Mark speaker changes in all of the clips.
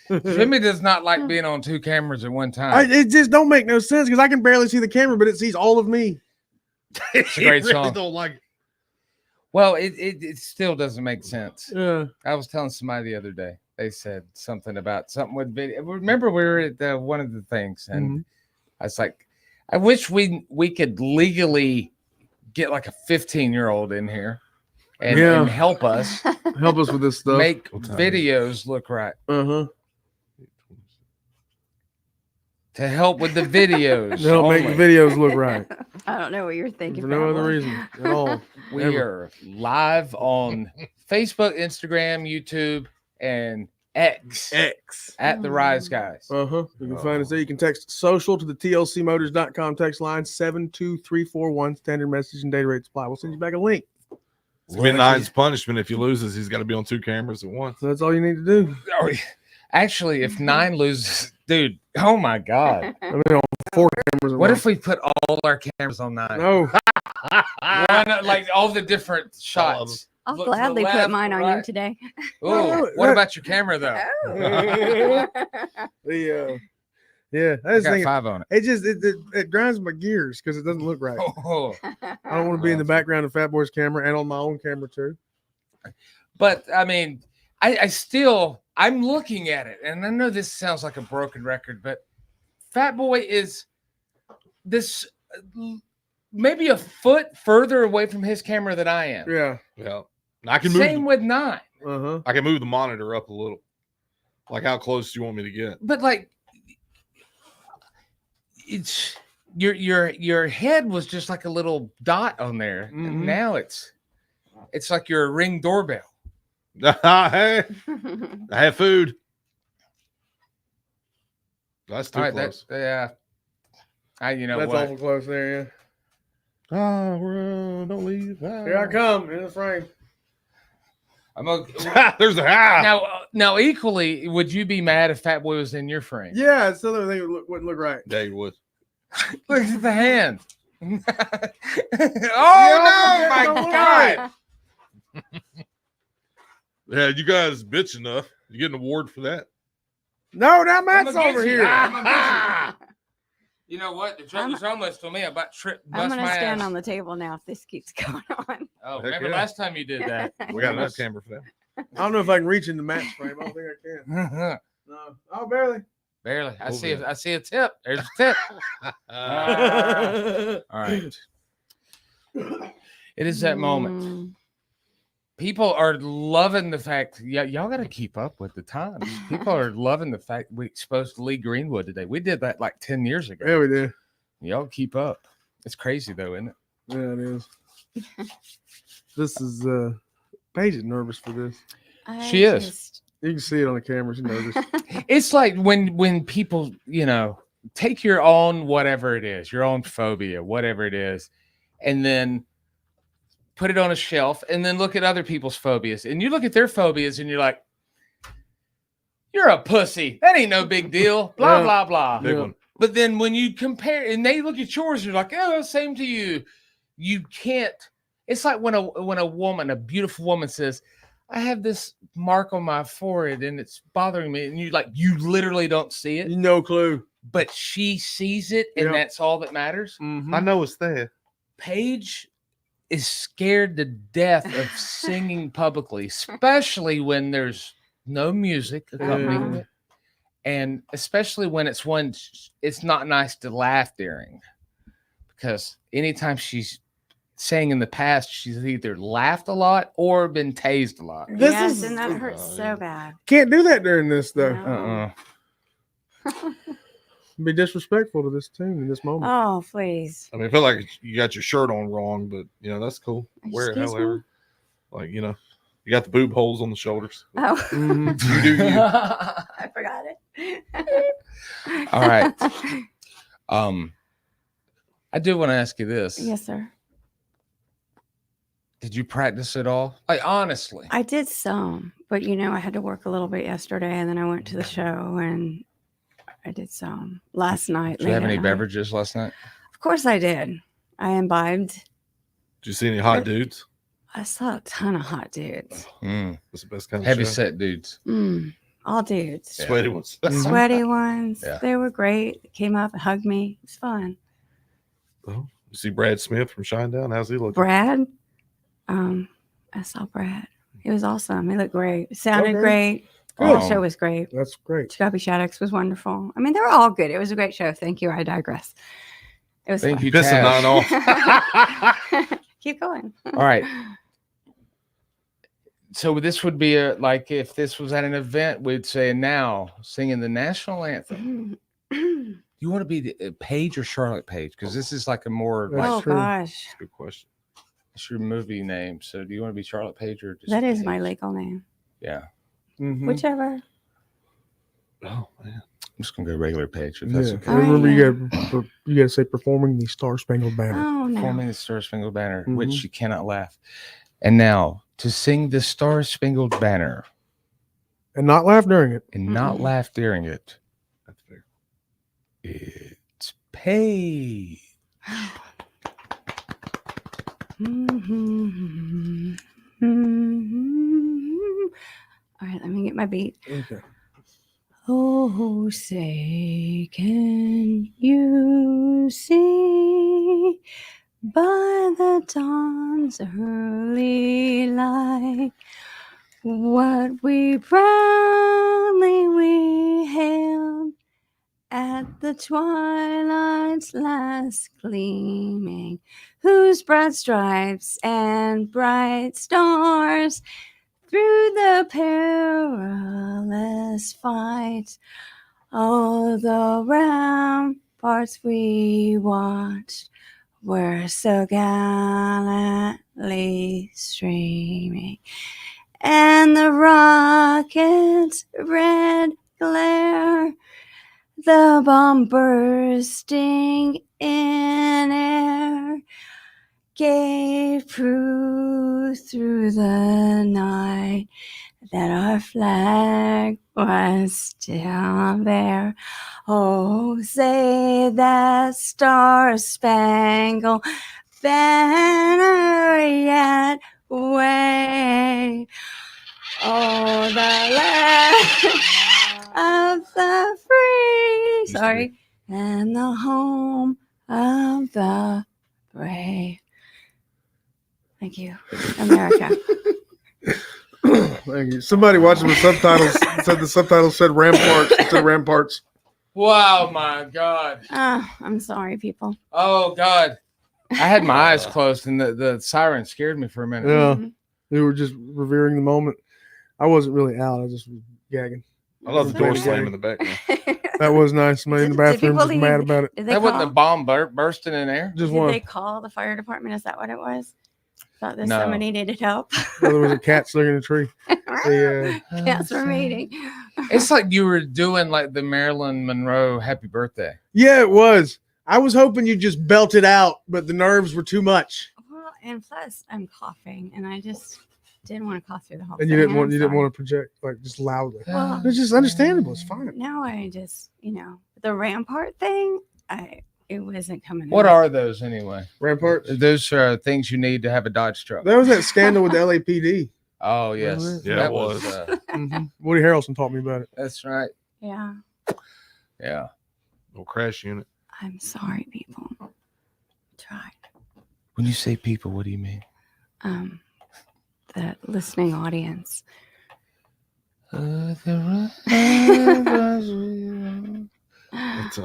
Speaker 1: Jimmy does not like being on two cameras at one time.
Speaker 2: It just don't make no sense because I can barely see the camera, but it sees all of me.
Speaker 1: It's a great
Speaker 3: really
Speaker 1: song.
Speaker 3: Don't like it.
Speaker 1: Well, it still doesn't make sense.
Speaker 2: Yeah.
Speaker 1: I was telling somebody the other day. They said something about something with video. Remember, we were at one of the things, and I was like, I wish we could legally get like a 15-year-old in here and help us
Speaker 2: with this stuff.
Speaker 1: make videos look right. To help with the videos.
Speaker 2: They'll make the videos look right.
Speaker 4: I don't know what you're thinking.
Speaker 2: For no other reason at all.
Speaker 1: We are live on Facebook, Instagram, YouTube, and X at the Rise Guys.
Speaker 2: You can find us there. You can text social to the tlcmotors.com text line 72341. Standard message and data rate supply. We'll send you back a link.
Speaker 3: It's gonna be Nine's punishment if he loses. He's got to be on two cameras at once.
Speaker 2: So that's all you need to do.
Speaker 1: Actually, if Nine loses, dude, oh my God.
Speaker 2: I mean, on 4 cameras.
Speaker 1: What if we put all our cameras on Nine?
Speaker 2: No.
Speaker 1: Like all the different shots.
Speaker 4: I'll gladly put mine on you today.
Speaker 1: Oh, what about your camera though?
Speaker 2: I just
Speaker 1: got 5 on it.
Speaker 2: It just it grinds my gears because it doesn't look right. I don't want to be in the background of Fat Boy's camera and on my own camera too.
Speaker 1: But I mean, I'm looking at it, and I know this sounds like a broken record, but Fat Boy is this maybe a foot further away from his camera than I am.
Speaker 2: Yeah.
Speaker 3: I can move.
Speaker 1: Same with Nine.
Speaker 3: I can move the monitor up a little. Like, how close do you want me to get?
Speaker 1: But like, it's your head was just like a little dot on there, and now it's like you're a Ring doorbell.
Speaker 3: Hey, I have food. That's too close.
Speaker 1: That's
Speaker 2: That's awful close there.
Speaker 3: Oh, don't leave.
Speaker 2: Here I come in the frame.
Speaker 1: I'm okay.
Speaker 3: There's a
Speaker 1: now. Equally, would you be mad if Fat Boy was in your frame?
Speaker 2: Yeah, still everything wouldn't look right.
Speaker 3: Yeah, you would.
Speaker 1: Look at the hand. Oh no, my God!
Speaker 3: Yeah, you guys bitch enough. You get an award for that?
Speaker 2: No, now Matt's over here.
Speaker 1: You know what? The joke was almost on me. I about tripped.
Speaker 4: I'm going to stand on the table now if this keeps going on.
Speaker 1: Oh, remember last time you did that?
Speaker 3: We got enough camera for that.
Speaker 2: I don't know if I can reach into Matt's frame. I don't think I can. No. Oh, barely.
Speaker 1: Barely. I see a tip. There's a tip. All right. It is that moment. People are loving the fact, y'all got to keep up with the times. People are loving the fact we exposed Lee Greenwood today. We did that like 10 years ago.
Speaker 2: Yeah, we did.
Speaker 1: Y'all keep up. It's crazy though, isn't it?
Speaker 2: Yeah, it is. This is Paige is nervous for this.
Speaker 1: She is.
Speaker 2: You can see it on the camera. She's nervous.
Speaker 1: It's like when people, take your own whatever it is, your own phobia, whatever it is, and then put it on a shelf and then look at other people's phobias. And you look at their phobias and you're like, you're a pussy. That ain't no big deal. Blah, blah, blah.
Speaker 3: Big one.
Speaker 1: But then when you compare and they look at yours, you're like, oh, same to you. You can't. It's like when a beautiful woman says, I have this mark on my forehead and it's bothering me. And you literally don't see it.
Speaker 2: No clue.
Speaker 1: But she sees it and that's all that matters.
Speaker 2: Mm-hmm.
Speaker 3: I know it's there.
Speaker 1: Paige is scared to death of singing publicly, especially when there's no music accompanying it. And especially when it's not nice to laugh during. Because anytime she's sang in the past, she's either laughed a lot or been tased a lot.
Speaker 4: And that hurts so bad.
Speaker 2: Can't do that during this, though.
Speaker 4: No.
Speaker 2: Be disrespectful to this team in this moment.
Speaker 4: Oh, please.
Speaker 3: I mean, I feel like you got your shirt on wrong, but that's cool. Wear it
Speaker 4: Excuse
Speaker 3: however. Like, you got the boob holes on the shoulders.
Speaker 4: Oh.
Speaker 2: Mm-hmm.
Speaker 3: You do you.
Speaker 4: I forgot it.
Speaker 1: All right. I do want to ask you this.
Speaker 4: Yes, sir.
Speaker 1: Did you practice at all? Like, honestly.
Speaker 4: I did some, but I had to work a little bit yesterday, and then I went to the show, and I did some last night.
Speaker 1: Did you have any beverages last night?
Speaker 4: Of course I did. I imbibed.
Speaker 3: Did you see any hot dudes?
Speaker 4: I saw a ton of hot dudes.
Speaker 3: That's the best kind of
Speaker 1: Heavy
Speaker 3: show.
Speaker 1: set dudes.
Speaker 4: all dudes.
Speaker 1: Yeah.
Speaker 3: Sweaty ones.
Speaker 4: Sweaty ones.
Speaker 1: Yeah.
Speaker 4: They were great. They came up and hugged me. It was fun.
Speaker 3: Oh, you see Brad Smith from Shinedown? How's he looking?
Speaker 4: Brad, I saw Brad. He was awesome. He looked great. It sounded
Speaker 2: Okay.
Speaker 4: great. The whole
Speaker 1: Good.
Speaker 4: show was great.
Speaker 2: That's great.
Speaker 4: Scotty Shaddix was wonderful. I mean, they were all good. It was a great show. Thank you. I digress. It was
Speaker 1: Thank
Speaker 4: fun.
Speaker 1: you,
Speaker 3: Pissing
Speaker 1: Taz.
Speaker 3: 9 off.
Speaker 4: Keep going.
Speaker 1: All right. So this would be like if this was at an event, we'd say now singing the national anthem. You want to be the, Paige or Charlotte Paige? Because this is like a more
Speaker 2: That's
Speaker 1: like
Speaker 4: Oh
Speaker 2: true.
Speaker 4: gosh,
Speaker 3: Good question.
Speaker 1: it's your movie name. So do you want to be Charlotte Paige or just
Speaker 4: that is my
Speaker 1: Paige?
Speaker 4: legal name.
Speaker 1: Yeah,
Speaker 2: Mhm.
Speaker 4: Whichever.
Speaker 3: Oh man.
Speaker 1: I'm just gonna go regular Paige if that's
Speaker 2: Yeah.
Speaker 1: okay.
Speaker 4: All right,
Speaker 2: Remember,
Speaker 4: yeah.
Speaker 2: you got to say performing the Star Spangled Banner.
Speaker 4: Oh no.
Speaker 1: Forming the Star Spangled Banner,
Speaker 2: Mhm.
Speaker 1: which you cannot laugh. And now to sing the Star Spangled Banner
Speaker 2: And not laugh during it.
Speaker 1: and not
Speaker 4: Mm-mm.
Speaker 1: laugh during it,
Speaker 3: That's fair.
Speaker 1: it's Paige.
Speaker 4: Mhm. All right, let me get my beat.
Speaker 2: Okay.
Speaker 4: Oh, say, can you see by the dawn's early light what we proudly we hailed at the twilight's last gleaming, whose broad stripes and bright stars through the perilous fight, all the ramparts we watched were so gallantly streaming, and the rocket's red glare, the bomb bursting in air, gave proof through the night that our flag was still there. Oh, say that star-spangled banner yet wave. Oh, the land of the free. Sorry. And the home of the brave. Thank you, America.
Speaker 2: Thank you. Somebody watching the subtitles said the subtitles said ramparts instead of ramparts.
Speaker 1: Wow, my God.
Speaker 4: I'm sorry, people.
Speaker 1: Oh God. I had my eyes closed and the siren scared me for a minute.
Speaker 2: Yeah.
Speaker 4: Mhm.
Speaker 2: They were just revering the moment. I wasn't really out. I just was gagging.
Speaker 3: I love the door
Speaker 2: That's
Speaker 3: slam
Speaker 2: okay.
Speaker 3: in the background.
Speaker 2: That was nice. Somebody in the
Speaker 4: Did
Speaker 2: bathroom
Speaker 4: people
Speaker 2: was mad
Speaker 4: leave-
Speaker 2: about it.
Speaker 4: Did they
Speaker 1: That
Speaker 4: call?
Speaker 1: wasn't a bomb bursting in air.
Speaker 2: Just
Speaker 4: Did
Speaker 2: one.
Speaker 4: they call the fire department? Is that what it was? Thought that
Speaker 1: No.
Speaker 4: somebody needed help.
Speaker 2: There was a cat stuck in a tree. They,
Speaker 4: Cats were mating.
Speaker 1: It's like you were doing like the Marilyn Monroe happy birthday.
Speaker 2: yeah, it was. I was hoping you just belt it out, but the nerves were too much.
Speaker 4: Well, and plus I'm coughing, and I just didn't want to cough through the whole
Speaker 2: And
Speaker 4: thing.
Speaker 2: you didn't want
Speaker 4: I'm
Speaker 2: you didn't
Speaker 4: sorry.
Speaker 2: want to project like just loudly.
Speaker 4: Well,
Speaker 2: It's just understandable. It's fine.
Speaker 4: Now I just, the rampart thing, it wasn't coming.
Speaker 1: What
Speaker 4: out.
Speaker 1: are those anyway?
Speaker 2: Ramparts.
Speaker 1: Those are things you need to have a Dodge truck.
Speaker 2: That was that scandal with the LAPD.
Speaker 1: Oh yes,
Speaker 2: Wasn't
Speaker 3: it? Yeah,
Speaker 1: that
Speaker 3: it was.
Speaker 2: Woody Harrelson taught me about it.
Speaker 1: That's right.
Speaker 4: Yeah.
Speaker 1: Yeah.
Speaker 3: Little crash unit.
Speaker 4: I'm sorry, people. Tried.
Speaker 1: When you say people, what do you mean?
Speaker 4: The listening audience.
Speaker 3: It's
Speaker 2: Oh,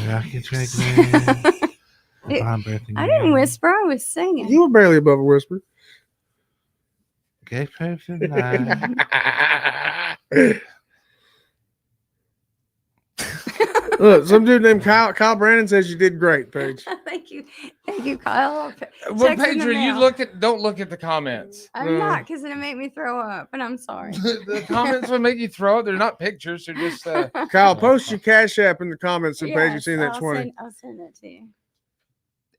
Speaker 3: rocket track.
Speaker 4: I didn't whisper. I was singing.
Speaker 2: you were barely above a whisper.
Speaker 3: Okay, perfect.
Speaker 2: Look, some dude named Kyle Brandon says you did great, Paige.
Speaker 4: Thank you, Kyle.
Speaker 1: Well,
Speaker 4: Checks in the
Speaker 1: Pedro, you
Speaker 4: mail.
Speaker 1: don't look at the comments.
Speaker 4: I'm not, because it'll make me throw up, and I'm sorry.
Speaker 1: The comments will make you throw. They're not pictures. They're just.
Speaker 2: Kyle, post your Cash App in the comments so Paige
Speaker 4: Yes,
Speaker 2: you've seen that 20.
Speaker 4: I'll send it to you.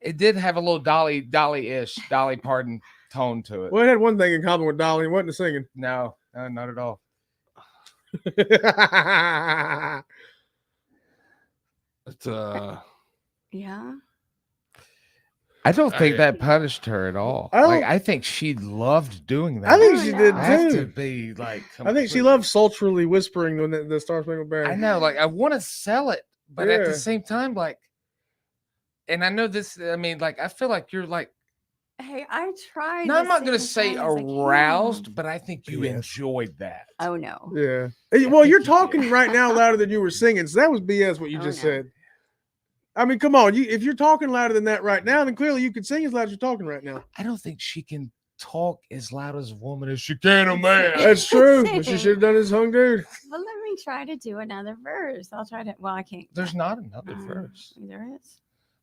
Speaker 1: It did have a little Dolly Parton tone to it.
Speaker 2: Well, it had one thing in common with Dolly. It wasn't the singing.
Speaker 1: No, not at all.
Speaker 3: It's
Speaker 4: Yeah.
Speaker 1: I don't think that punished her at all.
Speaker 2: I don't-
Speaker 1: Like, I think she loved doing that.
Speaker 2: I think
Speaker 4: Oh,
Speaker 2: she
Speaker 4: no.
Speaker 2: did
Speaker 1: I have to
Speaker 2: too.
Speaker 1: be like.
Speaker 2: I think she
Speaker 1: completely-
Speaker 2: loved sultrily whispering when the Star Spangled Banner.
Speaker 1: I know, like, I want to sell it, but at
Speaker 2: Yeah.
Speaker 1: the same time, like, and I know this. I mean, like, I feel like you're like.
Speaker 4: Hey, I tried.
Speaker 1: No, I'm not
Speaker 4: sing
Speaker 1: going to
Speaker 4: as
Speaker 1: say
Speaker 4: high as I can.
Speaker 1: aroused, but I think you
Speaker 2: Yes.
Speaker 1: enjoyed that.
Speaker 4: Oh no.
Speaker 2: Yeah. Hey, well, you're
Speaker 1: think you did.
Speaker 2: talking right now louder than you were singing, so that was BS what you
Speaker 4: Oh,
Speaker 2: just
Speaker 4: no.
Speaker 2: said. I mean, come on. If you're talking louder than that right now, then clearly you can sing as loud as you're talking right now.
Speaker 1: I don't think she can talk as loud as a woman as she can a man.
Speaker 2: That's true. But she should have done his hung dude.
Speaker 4: Well, let me try to do another verse. I'll try to. Well, I can't.
Speaker 1: There's not another
Speaker 4: Mm,
Speaker 1: verse.
Speaker 4: There is.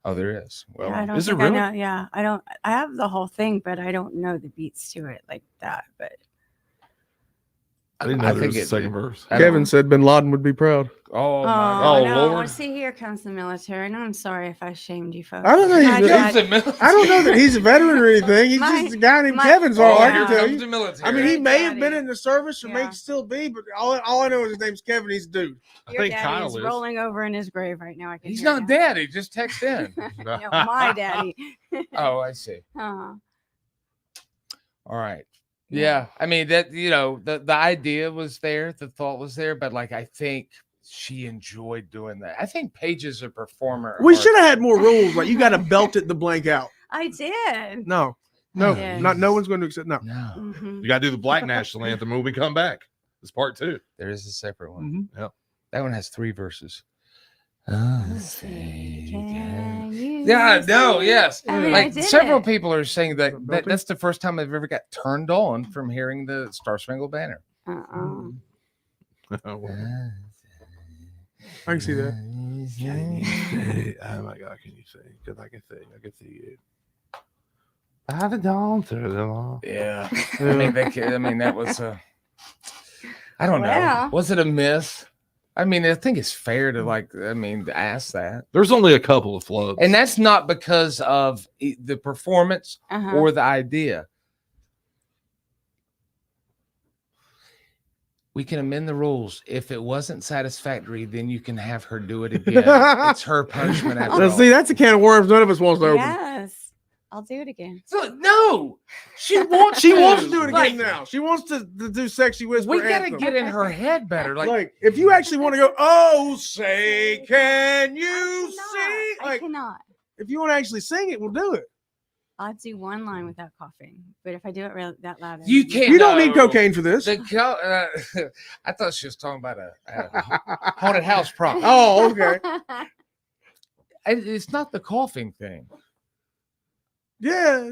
Speaker 1: Oh, there is. Well,
Speaker 4: Yeah, I don't
Speaker 3: is it
Speaker 4: think
Speaker 3: really?
Speaker 4: I know. Yeah, I don't. I have the whole thing, but I don't know the beats to it like that. But
Speaker 3: I didn't know
Speaker 1: I
Speaker 3: there
Speaker 1: think
Speaker 3: was a
Speaker 1: it-
Speaker 3: second verse.
Speaker 1: I
Speaker 2: Kevin
Speaker 1: don't-
Speaker 2: said Bin Laden would be proud.
Speaker 1: Oh, my
Speaker 3: Oh,
Speaker 4: no!
Speaker 3: Lord.
Speaker 4: See, here comes the military, and I'm sorry if I shamed you folks.
Speaker 2: I don't know.
Speaker 4: My
Speaker 2: He's,
Speaker 4: dad-
Speaker 2: I don't know that he's a veteran or anything. He's
Speaker 4: My-
Speaker 2: just a guy named
Speaker 4: my-
Speaker 2: Kevin's all
Speaker 1: Oh,
Speaker 2: I
Speaker 1: here
Speaker 2: can tell
Speaker 1: comes
Speaker 2: you.
Speaker 1: the military.
Speaker 2: I mean, he
Speaker 4: Your
Speaker 2: may have been
Speaker 4: daddy.
Speaker 2: in the service or may
Speaker 4: Yeah.
Speaker 2: still be, but all I know is his name's Kevin. He's a dude.
Speaker 4: Your
Speaker 3: think
Speaker 4: daddy
Speaker 3: Kyle
Speaker 4: is
Speaker 3: is.
Speaker 4: rolling over in his grave right now. I can
Speaker 1: He's
Speaker 4: hear
Speaker 1: not
Speaker 4: him.
Speaker 1: dead. He just texted in.
Speaker 4: No, my daddy.
Speaker 1: Oh, I see.
Speaker 4: Uh,
Speaker 1: All right.
Speaker 4: Yeah.
Speaker 1: Yeah. I mean, that, the idea was there, the thought was there, but like, I think she enjoyed doing that. I think Paige is a performer.
Speaker 2: We should have had more rules. Like you got to belt it the blank out.
Speaker 4: I did.
Speaker 2: No,
Speaker 4: Yeah.
Speaker 2: no one's going to accept. No.
Speaker 1: No,
Speaker 4: Mhm.
Speaker 3: You got to do the Black National Anthem when we come back. It's part 2.
Speaker 1: there is a separate one.
Speaker 2: Mhm.
Speaker 3: Yep.
Speaker 1: That one has 3 verses. Oh,
Speaker 4: Can you
Speaker 1: yeah, no,
Speaker 4: sing?
Speaker 1: yes.
Speaker 4: I mean, I
Speaker 1: Like
Speaker 4: did
Speaker 1: several
Speaker 4: it.
Speaker 1: people are saying that,
Speaker 2: Belting?
Speaker 1: that's the first time I've ever got turned on from hearing the Star Spangled Banner.
Speaker 4: Uh-uh.
Speaker 2: I can see that.
Speaker 3: Can you say? Oh my God, can you say? Because I can see it. By the dawn through the law.
Speaker 1: Yeah. I mean, that was a. I don't know.
Speaker 4: Well.
Speaker 1: Was it a miss? I mean, I think it's fair to ask that.
Speaker 3: There's only a couple of flubs.
Speaker 1: And that's not because of the performance
Speaker 4: Uh-huh.
Speaker 1: or the idea. We can amend the rules. If it wasn't satisfactory, then you can have her do it again. It's her punishment after
Speaker 2: Now,
Speaker 1: all.
Speaker 2: see, that's a can of worms none of us wants to open.
Speaker 4: Yes. I'll do it again.
Speaker 1: So, no, she wants
Speaker 2: She
Speaker 1: to.
Speaker 2: wants to do it again
Speaker 1: Like,
Speaker 2: now. She wants to do sexy whisper.
Speaker 1: We got to
Speaker 2: anthem.
Speaker 1: get in her head better.
Speaker 2: Like, if you actually want to go, oh, say, can you
Speaker 4: I
Speaker 2: sing? Like,
Speaker 4: cannot.
Speaker 2: if you want to actually sing it, we'll do it.
Speaker 4: I'll do one line without coughing. But if I do it that loud,
Speaker 1: You can't.
Speaker 2: You don't need
Speaker 1: No.
Speaker 2: cocaine for this.
Speaker 1: I thought she was talking about a haunted house prop.
Speaker 2: Oh, okay.
Speaker 1: It's not the coughing thing.
Speaker 2: Yeah.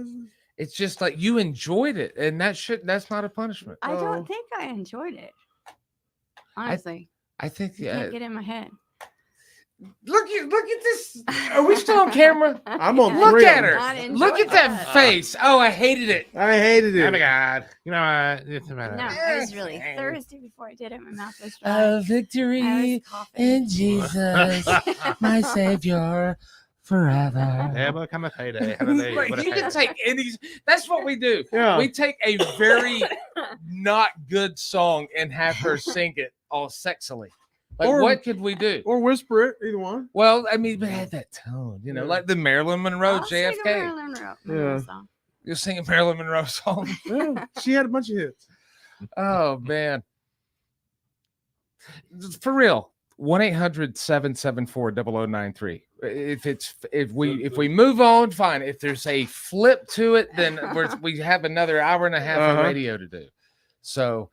Speaker 1: It's just like you enjoyed it, and that's not a punishment.
Speaker 4: I
Speaker 2: Oh.
Speaker 4: don't think I enjoyed it. Honestly,
Speaker 1: I think
Speaker 4: I can't get in my head.
Speaker 1: look at this. Are we still on camera?
Speaker 2: I'm on
Speaker 1: Look
Speaker 2: three.
Speaker 1: at her.
Speaker 4: Not enjoyed
Speaker 1: Look at that
Speaker 4: that.
Speaker 1: face. Oh, I hated it.
Speaker 2: I hated
Speaker 3: Oh my
Speaker 2: it.
Speaker 3: God. You know what? It's a
Speaker 4: No,
Speaker 3: matter.
Speaker 4: I was really thirsty before I did it. My mouth was dry. I
Speaker 1: Victory
Speaker 4: was coughing.
Speaker 1: in Jesus, my Savior, forever.
Speaker 3: Yeah, but come a payday. Have a day.
Speaker 1: Right,
Speaker 3: What a
Speaker 1: you can
Speaker 3: payday.
Speaker 1: take any. That's what we do.
Speaker 2: Yeah.
Speaker 1: We take a very not good song and have her sing it all sexily. Like,
Speaker 2: Or-
Speaker 1: what could we do?
Speaker 2: Or whisper it, either one.
Speaker 1: Well, I mean, we had that tone,
Speaker 2: Yeah.
Speaker 1: like the Marilyn Monroe
Speaker 4: I'll sing a
Speaker 1: JFK.
Speaker 4: Marilyn Monroe
Speaker 2: Yeah.
Speaker 4: song.
Speaker 1: You're singing Marilyn Monroe song.
Speaker 2: Yeah. She had a bunch of hits.
Speaker 1: Oh man, for real. 1-800-774-0093. If we move on, fine. If there's a flip to it, then we have another hour and a half of
Speaker 2: Uh-huh.
Speaker 1: radio to do. So,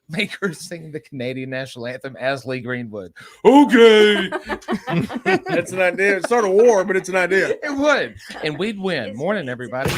Speaker 1: make her sing the Canadian national anthem as Lee Greenwood. Okay,
Speaker 2: That's an idea. Start a war, but it's an idea.
Speaker 1: it would, and we'd win.
Speaker 4: It's
Speaker 1: Morning,
Speaker 4: great.
Speaker 1: everybody.